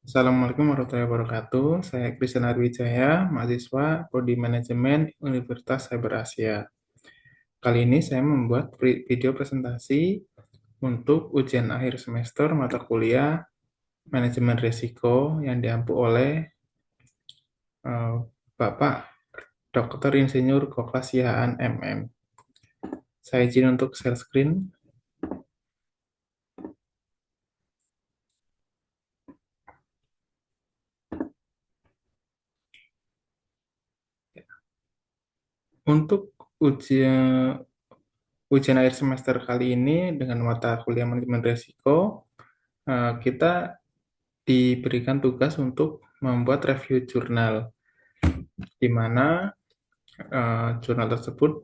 Assalamualaikum warahmatullahi wabarakatuh. Saya Christian Arwijaya, mahasiswa Prodi Manajemen Universitas Cyber Asia. Kali ini saya membuat video presentasi untuk ujian akhir semester mata kuliah Manajemen Risiko yang diampu oleh eh, Bapak Dr. Insinyur Koklas Sihaan MM. Saya izin untuk share screen. Untuk ujian akhir semester kali ini dengan mata kuliah Manajemen Risiko, kita diberikan tugas untuk membuat review jurnal, di mana jurnal tersebut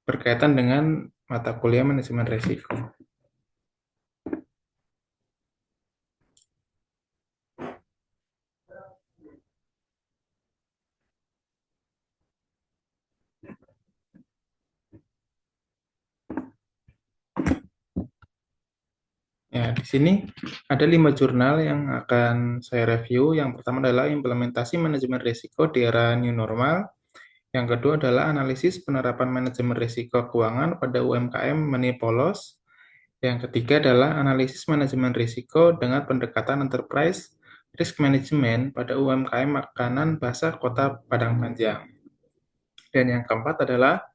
berkaitan dengan mata kuliah manajemen risiko. Ya, di sini ada 5 jurnal yang akan saya review. Yang pertama adalah implementasi manajemen risiko di era new normal. Yang kedua adalah analisis penerapan manajemen risiko keuangan pada UMKM Money Polos. Yang ketiga adalah analisis manajemen risiko dengan pendekatan enterprise risk management pada UMKM makanan basah Kota Padang Panjang. Dan yang keempat adalah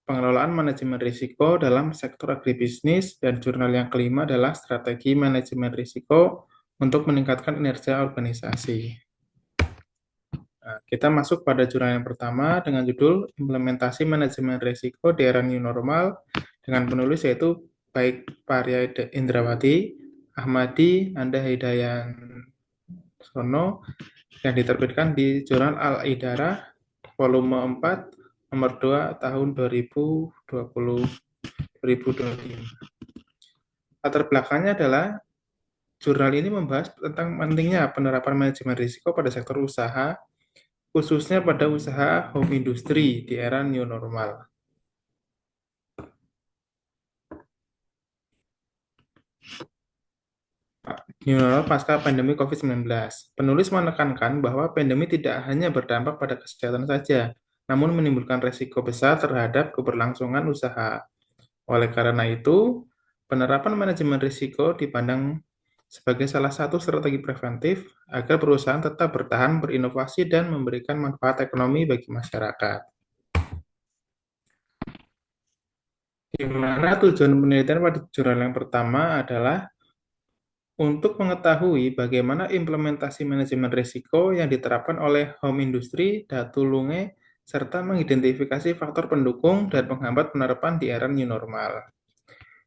pengelolaan manajemen risiko dalam sektor agribisnis, dan jurnal yang kelima adalah strategi manajemen risiko untuk meningkatkan kinerja organisasi. Nah, kita masuk pada jurnal yang pertama dengan judul Implementasi Manajemen Risiko di Era New Normal dengan penulis yaitu baik Parya Indrawati, Ahmadi, Anda Hidayan Sono, yang diterbitkan di Jurnal Al-Idarah volume 4 nomor 2 tahun 2020-2025. Latar belakangnya adalah jurnal ini membahas tentang pentingnya penerapan manajemen risiko pada sektor usaha, khususnya pada usaha home industry di era new normal. New normal pasca pandemi COVID-19. Penulis menekankan bahwa pandemi tidak hanya berdampak pada kesehatan saja, namun menimbulkan risiko besar terhadap keberlangsungan usaha. Oleh karena itu, penerapan manajemen risiko dipandang sebagai salah satu strategi preventif agar perusahaan tetap bertahan, berinovasi, dan memberikan manfaat ekonomi bagi masyarakat. Di mana tujuan penelitian pada jurnal yang pertama adalah untuk mengetahui bagaimana implementasi manajemen risiko yang diterapkan oleh home industry, Datu Lunge, serta mengidentifikasi faktor pendukung dan penghambat penerapan di era new normal.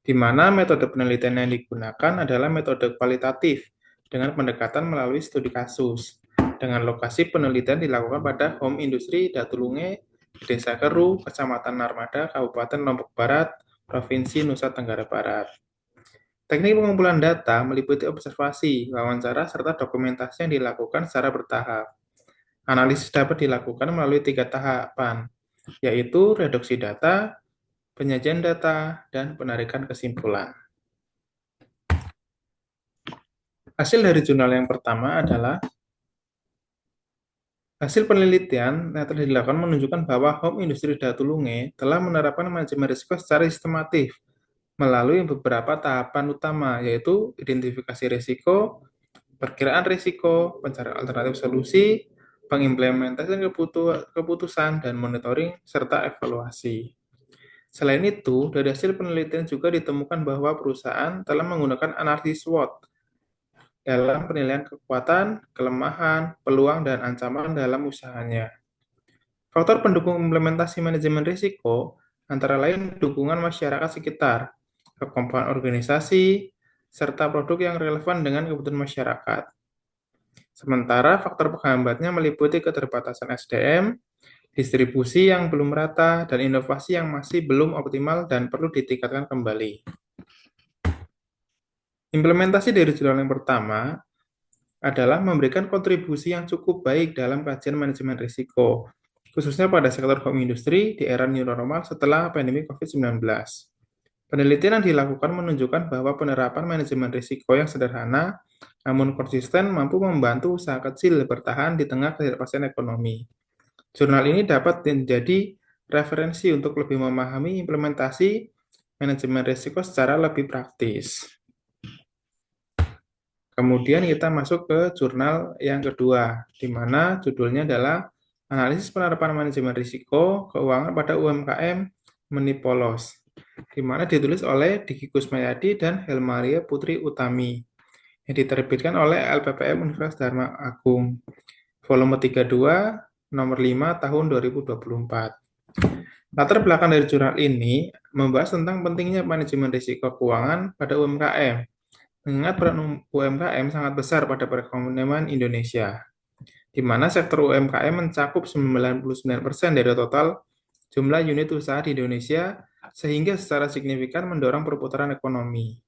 Di mana metode penelitian yang digunakan adalah metode kualitatif dengan pendekatan melalui studi kasus. Dengan lokasi penelitian dilakukan pada home industry Datulunge, Desa Keru, Kecamatan Narmada, Kabupaten Lombok Barat, Provinsi Nusa Tenggara Barat. Teknik pengumpulan data meliputi observasi, wawancara, serta dokumentasi yang dilakukan secara bertahap. Analisis dapat dilakukan melalui 3 tahapan, yaitu reduksi data, penyajian data, dan penarikan kesimpulan. Hasil dari jurnal yang pertama adalah hasil penelitian yang telah dilakukan menunjukkan bahwa home industry Datulunge telah menerapkan manajemen risiko secara sistematif melalui beberapa tahapan utama, yaitu identifikasi risiko, perkiraan risiko, pencarian alternatif solusi, pengimplementasian keputusan, dan monitoring, serta evaluasi. Selain itu, dari hasil penelitian juga ditemukan bahwa perusahaan telah menggunakan analisis SWOT dalam penilaian kekuatan, kelemahan, peluang, dan ancaman dalam usahanya. Faktor pendukung implementasi manajemen risiko antara lain dukungan masyarakat sekitar, kekompakan organisasi, serta produk yang relevan dengan kebutuhan masyarakat. Sementara faktor penghambatnya meliputi keterbatasan SDM, distribusi yang belum merata, dan inovasi yang masih belum optimal dan perlu ditingkatkan kembali. Implementasi dari jurnal yang pertama adalah memberikan kontribusi yang cukup baik dalam kajian manajemen risiko, khususnya pada sektor home industry di era new normal setelah pandemi COVID-19. Penelitian yang dilakukan menunjukkan bahwa penerapan manajemen risiko yang sederhana namun konsisten mampu membantu usaha kecil bertahan di tengah ketidakpastian ekonomi. Jurnal ini dapat menjadi referensi untuk lebih memahami implementasi manajemen risiko secara lebih praktis. Kemudian kita masuk ke jurnal yang kedua, di mana judulnya adalah Analisis Penerapan Manajemen Risiko Keuangan pada UMKM Menipolos, di mana ditulis oleh Diki Kusmayadi dan Helmaria Putri Utami, yang diterbitkan oleh LPPM Universitas Dharma Agung, volume 32, nomor 5, tahun 2024. Latar belakang dari jurnal ini membahas tentang pentingnya manajemen risiko keuangan pada UMKM, mengingat peran UMKM sangat besar pada perekonomian Indonesia, di mana sektor UMKM mencakup 99% dari total jumlah unit usaha di Indonesia, sehingga secara signifikan mendorong perputaran ekonomi.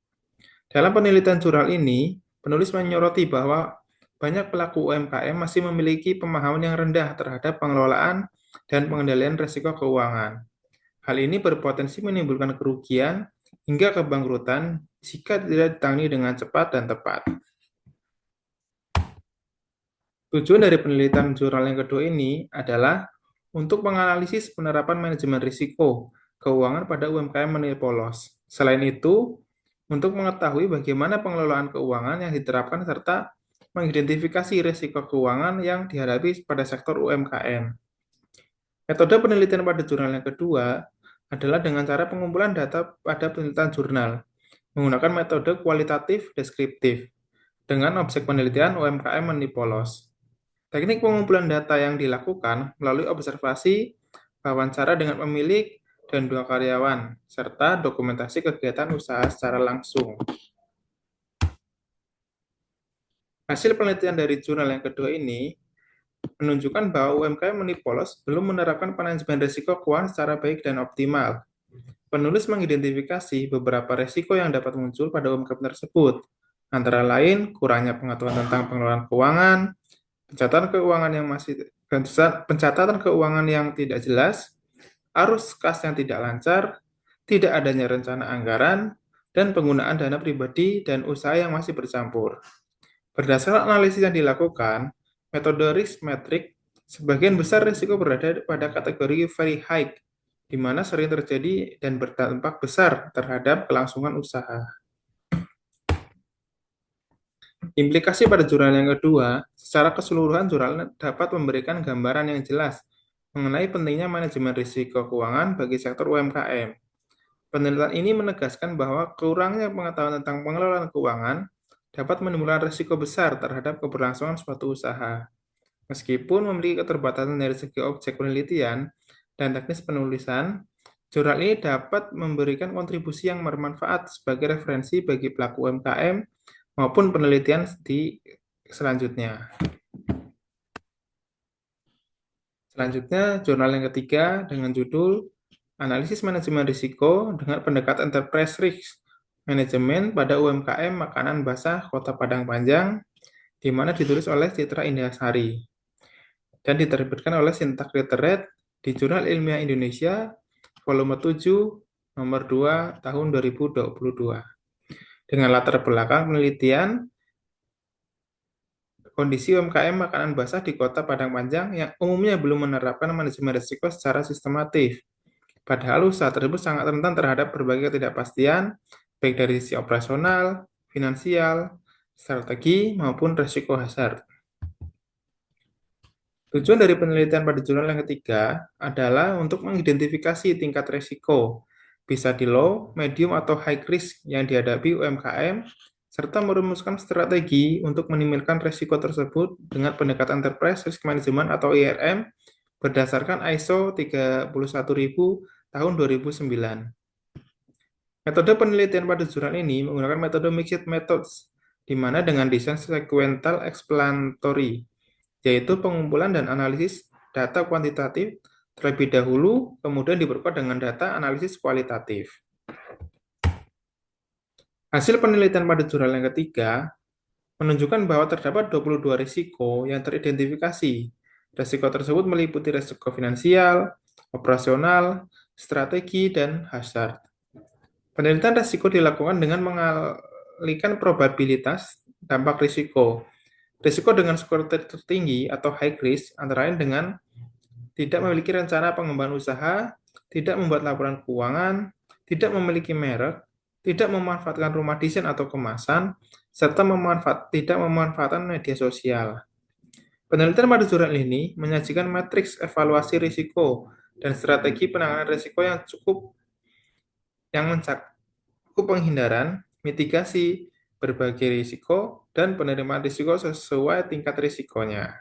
Dalam penelitian jurnal ini, penulis menyoroti bahwa banyak pelaku UMKM masih memiliki pemahaman yang rendah terhadap pengelolaan dan pengendalian risiko keuangan. Hal ini berpotensi menimbulkan kerugian hingga kebangkrutan jika tidak ditangani dengan cepat dan tepat. Tujuan dari penelitian jurnal yang kedua ini adalah untuk menganalisis penerapan manajemen risiko keuangan pada UMKM polos. Selain itu, untuk mengetahui bagaimana pengelolaan keuangan yang diterapkan serta mengidentifikasi risiko keuangan yang dihadapi pada sektor UMKM. Metode penelitian pada jurnal yang kedua adalah dengan cara pengumpulan data pada penelitian jurnal menggunakan metode kualitatif deskriptif dengan objek penelitian UMKM polos. Teknik pengumpulan data yang dilakukan melalui observasi, wawancara dengan pemilik, dan 2 karyawan, serta dokumentasi kegiatan usaha secara langsung. Hasil penelitian dari jurnal yang kedua ini menunjukkan bahwa UMKM polos belum menerapkan manajemen risiko keuangan secara baik dan optimal. Penulis mengidentifikasi beberapa risiko yang dapat muncul pada UMKM tersebut, antara lain kurangnya pengetahuan tentang pengelolaan keuangan, pencatatan keuangan yang tidak jelas, arus kas yang tidak lancar, tidak adanya rencana anggaran, dan penggunaan dana pribadi dan usaha yang masih bercampur. Berdasarkan analisis yang dilakukan, metode risk metric, sebagian besar risiko berada pada kategori very high, di mana sering terjadi dan berdampak besar terhadap kelangsungan usaha. Implikasi pada jurnal yang kedua, secara keseluruhan jurnal dapat memberikan gambaran yang jelas mengenai pentingnya manajemen risiko keuangan bagi sektor UMKM. Penelitian ini menegaskan bahwa kurangnya pengetahuan tentang pengelolaan keuangan dapat menimbulkan risiko besar terhadap keberlangsungan suatu usaha. Meskipun memiliki keterbatasan dari segi objek penelitian dan teknis penulisan, jurnal ini dapat memberikan kontribusi yang bermanfaat sebagai referensi bagi pelaku UMKM maupun penelitian di selanjutnya. Selanjutnya, jurnal yang ketiga dengan judul Analisis Manajemen Risiko dengan Pendekatan Enterprise Risk Management pada UMKM Makanan Basah Kota Padang Panjang, di mana ditulis oleh Citra Indrasari dan diterbitkan oleh Sintak Literate di Jurnal Ilmiah Indonesia, volume 7, nomor 2, tahun 2022. Dengan latar belakang penelitian kondisi UMKM makanan basah di Kota Padang Panjang yang umumnya belum menerapkan manajemen risiko secara sistematif. Padahal usaha tersebut sangat rentan terhadap berbagai ketidakpastian, baik dari sisi operasional, finansial, strategi, maupun risiko hazard. Tujuan dari penelitian pada jurnal yang ketiga adalah untuk mengidentifikasi tingkat risiko, bisa di low, medium, atau high risk yang dihadapi UMKM, serta merumuskan strategi untuk minimalkan risiko tersebut dengan pendekatan Enterprise Risk Management atau IRM berdasarkan ISO 31000 tahun 2009. Metode penelitian pada jurnal ini menggunakan metode mixed methods, di mana dengan desain sequential explanatory, yaitu pengumpulan dan analisis data kuantitatif terlebih dahulu, kemudian diperkuat dengan data analisis kualitatif. Hasil penelitian pada jurnal yang ketiga menunjukkan bahwa terdapat 22 risiko yang teridentifikasi. Risiko tersebut meliputi risiko finansial, operasional, strategi, dan hazard. Penelitian risiko dilakukan dengan mengalihkan probabilitas dampak risiko. Risiko dengan skor tertinggi atau high risk antara lain dengan tidak memiliki rencana pengembangan usaha, tidak membuat laporan keuangan, tidak memiliki merek, tidak memanfaatkan rumah desain atau kemasan, serta tidak memanfaatkan media sosial. Penelitian pada jurnal ini menyajikan matriks evaluasi risiko dan strategi penanganan risiko yang mencakup penghindaran, mitigasi, berbagai risiko, dan penerimaan risiko sesuai tingkat risikonya.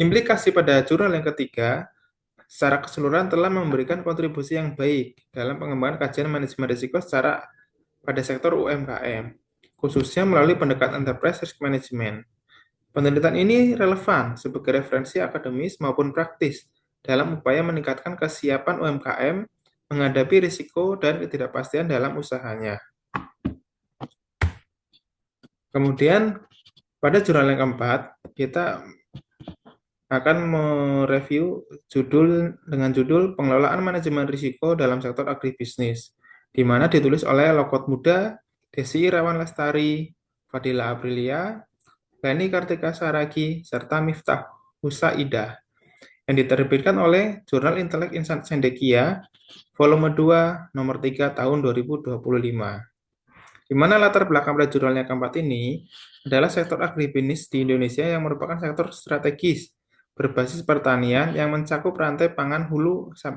Implikasi pada jurnal yang ketiga, secara keseluruhan telah memberikan kontribusi yang baik dalam pengembangan kajian manajemen risiko pada sektor UMKM, khususnya melalui pendekatan enterprise risk management. Penelitian ini relevan sebagai referensi akademis maupun praktis dalam upaya meningkatkan kesiapan UMKM menghadapi risiko dan ketidakpastian dalam usahanya. Kemudian, pada jurnal yang keempat, kita akan mereview dengan judul Pengelolaan Manajemen Risiko dalam Sektor Agribisnis, di mana ditulis oleh Lokot Muda, Desi Irawan Lestari, Fadila Aprilia, Leni Kartika Saragi, serta Miftah Husaidah, yang diterbitkan oleh Jurnal Intelek Insan Cendekia, volume 2, nomor 3, tahun 2025. Di mana latar belakang pada jurnal yang keempat ini adalah sektor agribisnis di Indonesia yang merupakan sektor strategis berbasis pertanian yang mencakup rantai pangan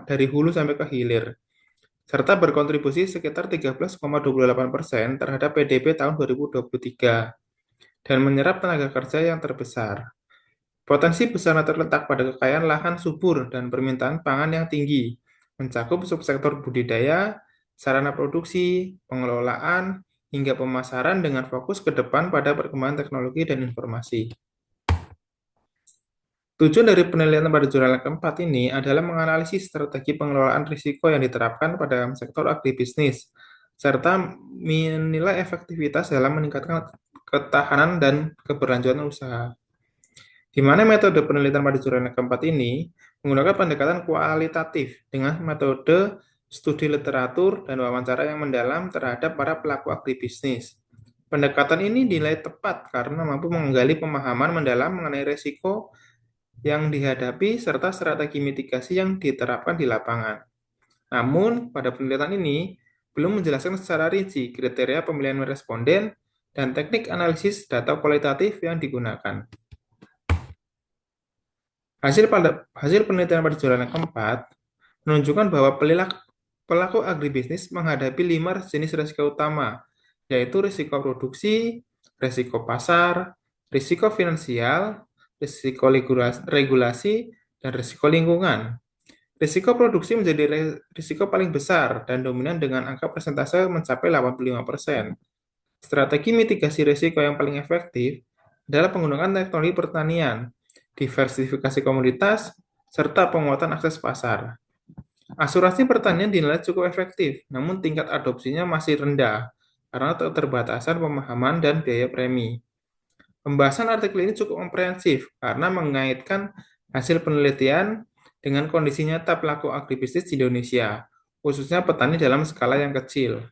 dari hulu sampai ke hilir, serta berkontribusi sekitar 13,28% terhadap PDB tahun 2023 dan menyerap tenaga kerja yang terbesar. Potensi besarnya terletak pada kekayaan lahan subur dan permintaan pangan yang tinggi, mencakup subsektor budidaya, sarana produksi, pengelolaan, hingga pemasaran dengan fokus ke depan pada perkembangan teknologi dan informasi. Tujuan dari penelitian pada jurnal yang keempat ini adalah menganalisis strategi pengelolaan risiko yang diterapkan pada sektor agribisnis, serta menilai efektivitas dalam meningkatkan ketahanan dan keberlanjutan usaha. Di mana metode penelitian pada jurnal yang keempat ini menggunakan pendekatan kualitatif dengan metode studi literatur dan wawancara yang mendalam terhadap para pelaku agribisnis. Pendekatan ini dinilai tepat karena mampu menggali pemahaman mendalam mengenai risiko yang dihadapi serta strategi mitigasi yang diterapkan di lapangan. Namun, pada penelitian ini belum menjelaskan secara rinci kriteria pemilihan responden dan teknik analisis data kualitatif yang digunakan. Hasil penelitian pada jurnal yang keempat menunjukkan bahwa pelaku agribisnis menghadapi 5 jenis risiko utama, yaitu risiko produksi, risiko pasar, risiko finansial, risiko regulasi, dan risiko lingkungan. Risiko produksi menjadi risiko paling besar dan dominan dengan angka persentase mencapai 85%. Strategi mitigasi risiko yang paling efektif adalah penggunaan teknologi pertanian, diversifikasi komoditas, serta penguatan akses pasar. Asuransi pertanian dinilai cukup efektif, namun tingkat adopsinya masih rendah karena keterbatasan pemahaman dan biaya premi. Pembahasan artikel ini cukup komprehensif karena mengaitkan hasil penelitian dengan kondisi nyata pelaku agribisnis di Indonesia, khususnya petani dalam skala yang kecil.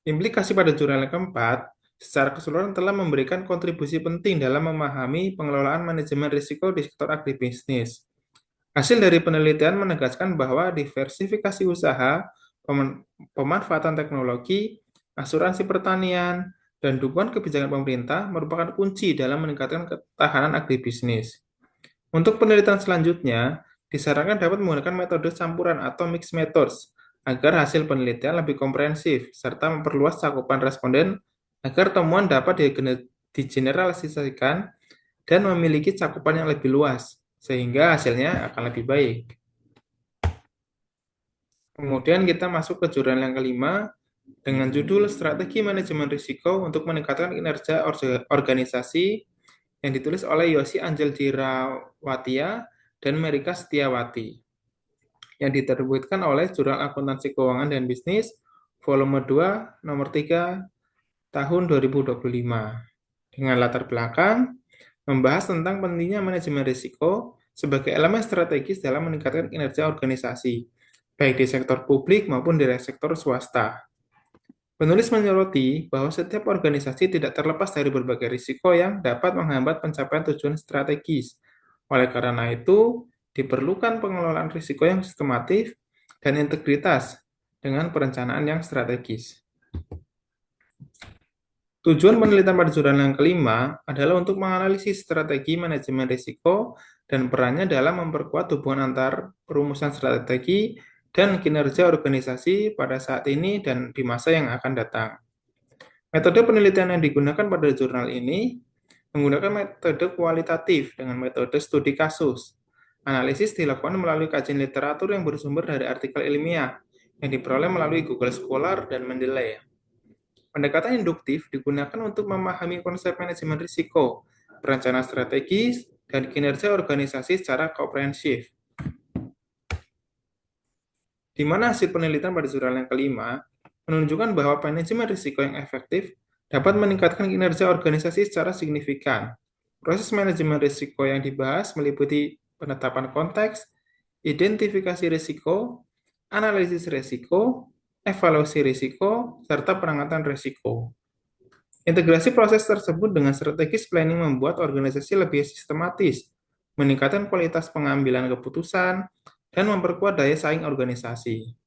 Implikasi pada jurnal yang keempat, secara keseluruhan telah memberikan kontribusi penting dalam memahami pengelolaan manajemen risiko di sektor agribisnis. Hasil dari penelitian menegaskan bahwa diversifikasi usaha, pemanfaatan teknologi, asuransi pertanian, dan dukungan kebijakan pemerintah merupakan kunci dalam meningkatkan ketahanan agribisnis. Untuk penelitian selanjutnya, disarankan dapat menggunakan metode campuran atau mixed methods agar hasil penelitian lebih komprehensif serta memperluas cakupan responden agar temuan dapat digeneralisasikan dan memiliki cakupan yang lebih luas, sehingga hasilnya akan lebih baik. Kemudian kita masuk ke jurnal yang kelima dengan judul Strategi Manajemen Risiko untuk Meningkatkan Kinerja Organisasi yang ditulis oleh Yosi Angel Dirawatia dan Merika Setiawati yang diterbitkan oleh Jurnal Akuntansi Keuangan dan Bisnis volume 2 nomor 3 tahun 2025 dengan latar belakang membahas tentang pentingnya manajemen risiko sebagai elemen strategis dalam meningkatkan kinerja organisasi baik di sektor publik maupun di sektor swasta. Penulis menyoroti bahwa setiap organisasi tidak terlepas dari berbagai risiko yang dapat menghambat pencapaian tujuan strategis. Oleh karena itu, diperlukan pengelolaan risiko yang sistematif dan integritas dengan perencanaan yang strategis. Tujuan penelitian pada jurnal yang kelima adalah untuk menganalisis strategi manajemen risiko dan perannya dalam memperkuat hubungan antar perumusan strategi dan kinerja organisasi pada saat ini dan di masa yang akan datang. Metode penelitian yang digunakan pada jurnal ini menggunakan metode kualitatif dengan metode studi kasus. Analisis dilakukan melalui kajian literatur yang bersumber dari artikel ilmiah yang diperoleh melalui Google Scholar dan Mendeley. Pendekatan induktif digunakan untuk memahami konsep manajemen risiko, perencanaan strategis, dan kinerja organisasi secara komprehensif. Di mana hasil penelitian pada jurnal yang kelima menunjukkan bahwa manajemen risiko yang efektif dapat meningkatkan kinerja organisasi secara signifikan. Proses manajemen risiko yang dibahas meliputi penetapan konteks, identifikasi risiko, analisis risiko, evaluasi risiko, serta penanggulangan risiko. Integrasi proses tersebut dengan strategis planning membuat organisasi lebih sistematis, meningkatkan kualitas pengambilan keputusan, dan memperkuat daya saing organisasi.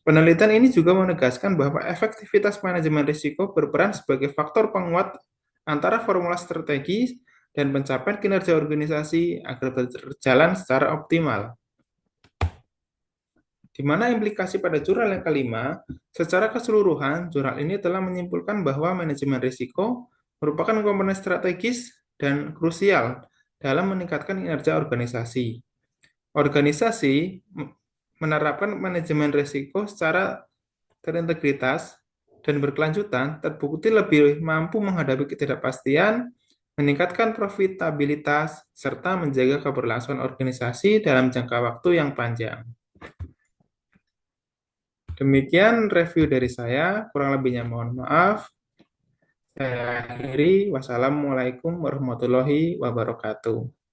Penelitian ini juga menegaskan bahwa efektivitas manajemen risiko berperan sebagai faktor penguat antara formula strategis dan pencapaian kinerja organisasi agar berjalan secara optimal. Di mana implikasi pada jurnal yang kelima, secara keseluruhan, jurnal ini telah menyimpulkan bahwa manajemen risiko merupakan komponen strategis dan krusial dalam meningkatkan kinerja organisasi. Organisasi menerapkan manajemen risiko secara terintegritas dan berkelanjutan terbukti lebih mampu menghadapi ketidakpastian, meningkatkan profitabilitas, serta menjaga keberlangsungan organisasi dalam jangka waktu yang panjang. Demikian review dari saya, kurang lebihnya mohon maaf. Saya akhiri, wassalamualaikum warahmatullahi wabarakatuh.